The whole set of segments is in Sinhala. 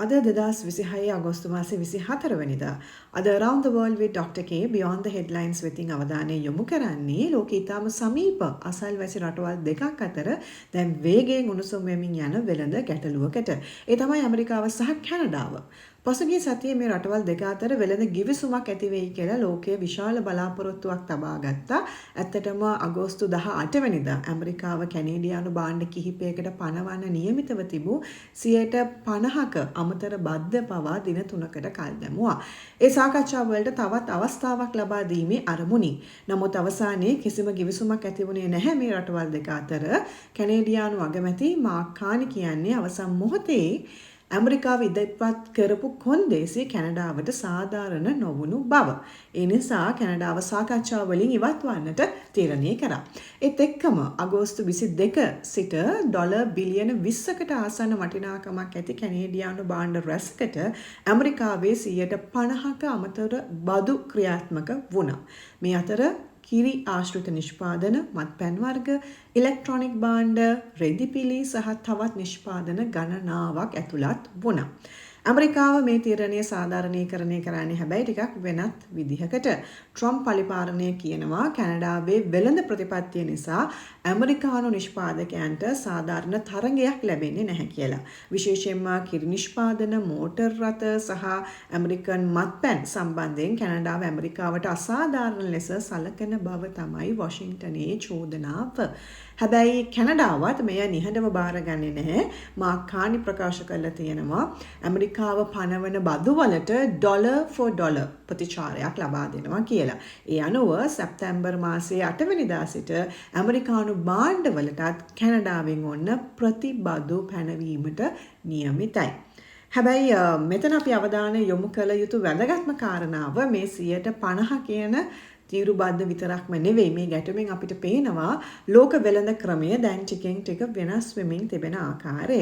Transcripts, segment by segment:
අද 2026 අගෝස්තු මාසේ 24 වෙනිදා අද Around the World with Dr. K Beyond the Headlines වෙතින් අවධානය යොමු කරන්නේ ලෝකයේ ඉතාම සමීප අසල්වැසි රටවල් දෙකක් අතර දැන් වේගයෙන් උණුසුම් වෙමින් යන වෙළඳ ගැටලුවකට. ඒ තමයි ඇමරිකාව සහ කැනඩාව. පසුගිය සතියේ මේ රටවල් දෙක අතර වෙළඳ ගිවිසුමක් ඇති වෙයි කියලා ලෝකයේ විශාල බලාපොරොත්තුවක් තබා ගත්තා. ඇත්තටම අගෝස්තු 18 වෙනිදා ඇමරිකාව කැනේඩියානු භාණ්ඩ කිහිපයකට පනවන්න නියමිතව තිබූ 50% අමතර බද්ධ පවා දින 3කට කල් දැමුවා. ඒ සාකච්ඡාව වලට තවත් අවස්ථාවක් ලබා දීමේ අරමුණි. නමුත් අවසානයේ කිසිම ගිවිසුමක් ඇති වුණේ නැහැ මේ රටවල් දෙක අතර. කැනේඩියානු අගමැති මාක් කානි කියන්නේ අවසන් මොහොතේ ඇමරිකාව ඉදිරිපත් කරපු කොන්දේසි කැනඩාවට සාධාරණ නොවුණු බව. ඒ නිසා කැනඩාව සාකච්ඡා වලින් ඉවත් වන්නට තීරණය කරා. ඒත් එක්කම අගෝස්තු 22 සිට ඩොලර් බිලියන 20කට ආසන්න වටිනාකමක් ඇති කැනේඩියානු භාණ්ඩ රැසකට ඇමරිකාවේ 50%ක අමතර බදු ක්‍රියාත්මක වුණා. මේ අතර කිරි ආශ්‍රිත නිෂ්පාදන, මත්පැන් වර්ග, ඉලෙක්ට්‍රොනික භාණ්ඩ, රෙදිපිලි සහ තවත් නිෂ්පාදන ගණනාවක් ඇතුළත් වුණා. ඇමරිකාව මේ තීරණය සාධාරණීකරණය කරන්නේ හැබැයි ටිකක් වෙනත් විදිහකට. ට්‍රම්ප් පලිපාලනය කියනවා කැනඩාවේ වෙළඳ ප්‍රතිපත්තිය නිසා ඇමරිකානු නිෂ්පාදකයන්ට සාධාරණ තරගයක් ලැබෙන්නේ නැහැ කියලා. විශේෂයෙන්ම කිරි නිෂ්පාදන, මෝටර් රථ සහ ඇමරිකන් මත්පැන් සම්බන්ධයෙන් කැනඩාව ඇමරිකාවට අසාධාරණ ලෙස සලකන බව තමයි වොෂින්ටනයේ චෝදනාව. හැබැයි කැනඩාවත් මෙය නිහඬව බාරගන්නේ නැහැ. මාක් කානි ප්‍රකාශ කළා තියෙනවා ඇමරිකාව පනවන බදු වලට ඩොලර් ෆෝ ඩොලර් ප්‍රතිචාරයක් ලබා දෙනවා කියලා. ඒ අනුව සැප්තැම්බර් මාසයේ 8 වෙනිදා සිට ඇමරිකානු භාණ්ඩ වලටත් කැනඩාවෙන් ඔන්න ප්‍රතිබදු පැනවීමට නියමිතයි. හැබැයි මෙතන අපි අවධානය යොමු කළ යුතු වැදගත්ම කාරණාව මේ 50% කියන තීරුබද්ධ විතරක්ම නෙවෙයි. මේ ගැටුමින් අපිට පේනවා ලෝක වෙළඳ ක්‍රමය දැන් ටිකෙන් ටික වෙනස් වෙමින් තිබෙන ආකාරය.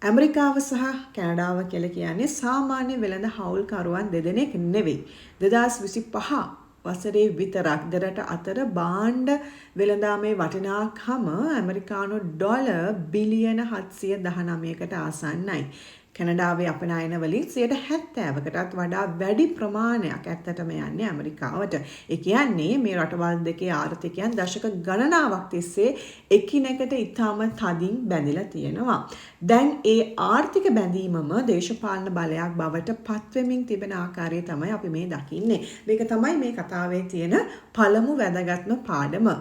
ඇමරිකාව සහ කැනඩාව කියලා කියන්නේ සාමාන්‍ය වෙළඳ හවුල්කරුවන් දෙදෙනෙක් නෙවෙයි. 2025 වසරේ විතරක් දෙරට අතර භාණ්ඩ වෙළඳාමේ වටිනාකම ඇමරිකානු ඩොලර් බිලියන 719කට ආසන්නයි. කැනඩාවේ අපනයන වලින් 70%කටත් වඩා වැඩි ප්‍රමාණයක් ඇත්තටම යන්නේ ඇමරිකාවට. ඒ කියන්නේ මේ රටවල් දෙකේ ආර්ථිකයන් දශක ගණනාවක් තිස්සේ එකිනෙකට ඉතාම තදින් බැඳිලා තියෙනවා. දැන් ඒ ආර්ථික බැඳීමම දේශපාලන බලයක් බවට පත්වෙමින් තිබෙන ආකාරය තමයි අපි මේ දකින්නේ. මේක තමයි මේ කතාවේ තියෙන පළමු වැදගත්ම පාඩම.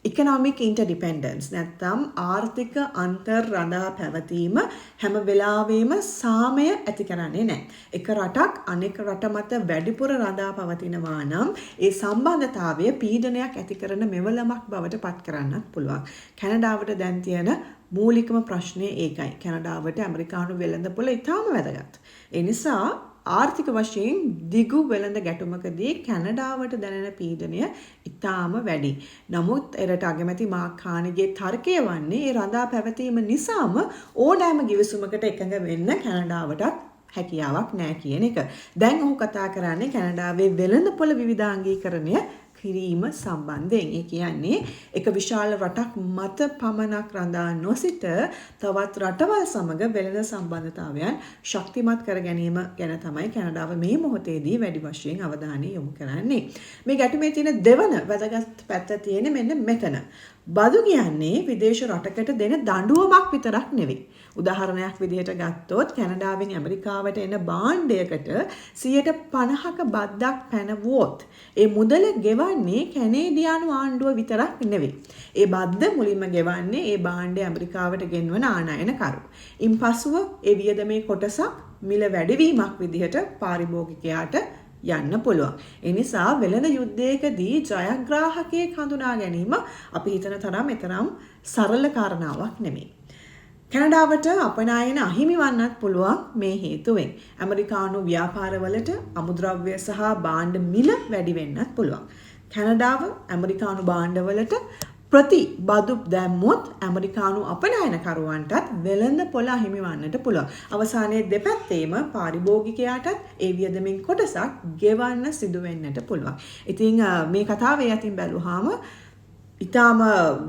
Economic interdependence නැත්නම් ආර්ථික අන්තර් රඳා පැවතීම හැම වෙලාවෙම සාමය ඇති කරන්නේ නැහැ. එක රටක් අනෙක් රට මත වැඩිපුර රඳා පවතිනවා නම් ඒ සම්බන්ධතාවය පීඩනයක් ඇති කරන මෙවලමක් බවට පත් කරන්නත් පුළුවන්. කැනඩාවට දැන් තියෙන මූලිකම ප්‍රශ්නය ඒකයි. කැනඩාවට ඇමරිකානු වෙළඳපොළ ඉතාම වැදගත්. ඒ නිසා ආර්ථික වශයෙන් දිගු වෙළඳ ගැටුමකදී කැනඩාවට දැනෙන පීඩනය ඉතාම වැඩි. නමුත් එරට අගමැති මාක් කානිගේ තර්කය වන්නේ ඒ රඳා පැවතීම නිසාම ඕනෑම ගිවිසුමකට එකඟ වෙන්න කැනඩාවටත් හැකියාවක් නැහැ කියන එක. දැන් ඔහු කතා කරන්නේ කැනඩාවේ වෙළඳපොළ විවිධාංගීකරණය කිරීම සම්බන්ධයෙන්. ඒ කියන්නේ එක විශාල රටක් මත පමණක් රඳා නොසිට තවත් රටවල් සමග වෙළඳ සම්බන්ධතාවයන් ශක්තිමත් කර ගැනීම ගැන තමයි කැනඩාව මේ මොහොතේදී වැඩි වශයෙන් අවධානය යොමු කරන්නේ. මේ ගැටුමේ තියෙන දෙවන වැදගත් පැත්ත තියෙන්නේ මෙන්න මෙතන. බදු කියන්නේ විදේශ රටකට දෙන දඬුවමක් විතරක් නෙවෙයි. උදාහරණයක් විදිහට ගත්තොත් කැනඩාවෙන් ඇමරිකාවට එන භාණ්ඩයකට 50%ක බද්දක් පැනවුවොත් ඒ මුදල ගෙවන්නේ කැනේඩියානු ආණ්ඩුව විතරක් නෙවෙයි. ඒ බද්ද මුලින්ම ගෙවන්නේ ඒ භාණ්ඩය ඇමරිකාවට ගෙන්වන ආනයනකරු. ඉන්පසුව ඒ වියදමේ කොටසක් මිල වැඩිවීමක් විදිහට පාරිභෝගිකයාට යන්න පුළුවන්. ඒ නිසා වෙළඳ යුද්ධයකදී ජයග්‍රාහකයෙක් හඳුනා ගැනීම අපි හිතන තරම් එතරම් සරල කාරණාවක් නෙමෙයි. කැනඩාවට අපනයන අහිමි වන්නත් පුළුවන් මේ හේතුවෙන්. ඇමරිකානු ව්‍යාපාරවලට අමුද්‍රව්‍ය සහ භාණ්ඩ මිල වැඩි වෙන්නත් පුළුවන්. කැනඩාව ඇමරිකානු භාණ්ඩවලට ප්‍රති බදු දැම්මොත් ඇමරිකානු අපනයනකරුවන්ටත් වෙළඳ පොළ අහිමි වන්නට පුළුවන්. අවසානයේ දෙපැත්තේම පාරිභෝගිකයාටත් ඒ වියදමින් කොටසක් ගෙවන්න සිදු වෙන්නට පුළුවන්. ඉතින් මේ කතාවේ යටින් බැලුවාම ඊටාම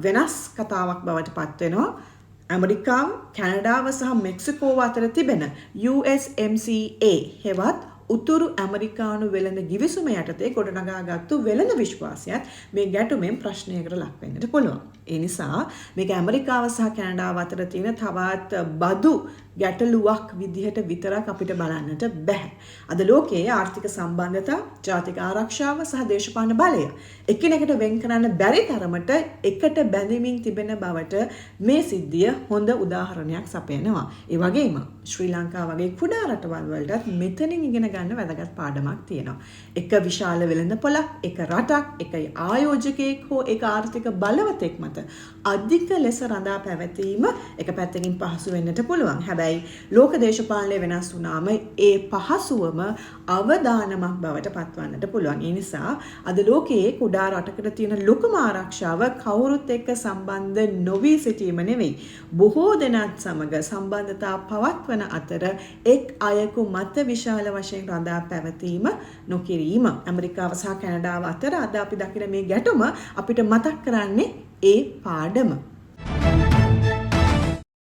වෙනස් කතාවක් බවට පත් වෙනවා. ඇමරිකාව, කැනඩාව සහ මෙක්සිකෝව අතර තිබෙන USMCA හෙවත් උතුරු ඇමරිකානු වෙළඳ ගිවිසුම යටතේ ගොඩනගාගත්තු වෙළඳ විශ්වාසයත් මේ ගැටුමෙන් ප්‍රශ්නයකට ලක් වෙන්නට පුළුවන්. ඒ නිසා මේක ඇමරිකාව සහ කැනඩාව අතර තියෙන තවත් බදු ගැටලුවක් විදිහට විතරක් අපිට බලන්නට බෑ. අද ලෝකයේ ආර්ථික සම්බන්ධතා, ජාතික ආරක්ෂාව සහ දේශපාලන බලය එකිනෙකට වෙන් කරන්න බැරි තරමට එකට බැඳෙමින් තිබෙන බවට මේ සිද්ධිය හොඳ උදාහරණයක් සපයනවා. ඒ වගේම ශ්‍රී ලංකාව වගේ කුඩා රටවල් වලටත් මෙතනින් ඉගෙන ගන්න වැදගත් පාඩමක් තියෙනවා. එක විශාල වෙළඳ පොළක්, එක රටක්, එක ආයෝජකයෙක් හෝ එක ආර්ථික බලවතෙක් මත අධික ලෙස රඳා පැවතීම එක පැත්තකින් පහසු වෙන්නට පුළුවන්. හැබැයි ලෝක දේශපාලනය වෙනස් වුණාම ඒ පහසුවම අවදානමක් බවට පත්වන්නට පුළුවන්. ඒ නිසා අද ලෝකයේ කුඩා රටකට තියෙන ලොකුම ආරක්ෂාව කවුරුත් එක්ක සම්බන්ධ නොවී සිටීම නෙවෙයි. බොහෝ දෙනාත් සමග සම්බන්ධතා පවත්වන අතර එක් අයෙකු මත විශාල වශයෙන් රඳා පැවතීම නොකිරීම. ඇමරිකාව සහ කැනඩාව අතර අද අපි දකින මේ ගැටුම අපිට මතක් කරන්නේ ඒ පාඩම.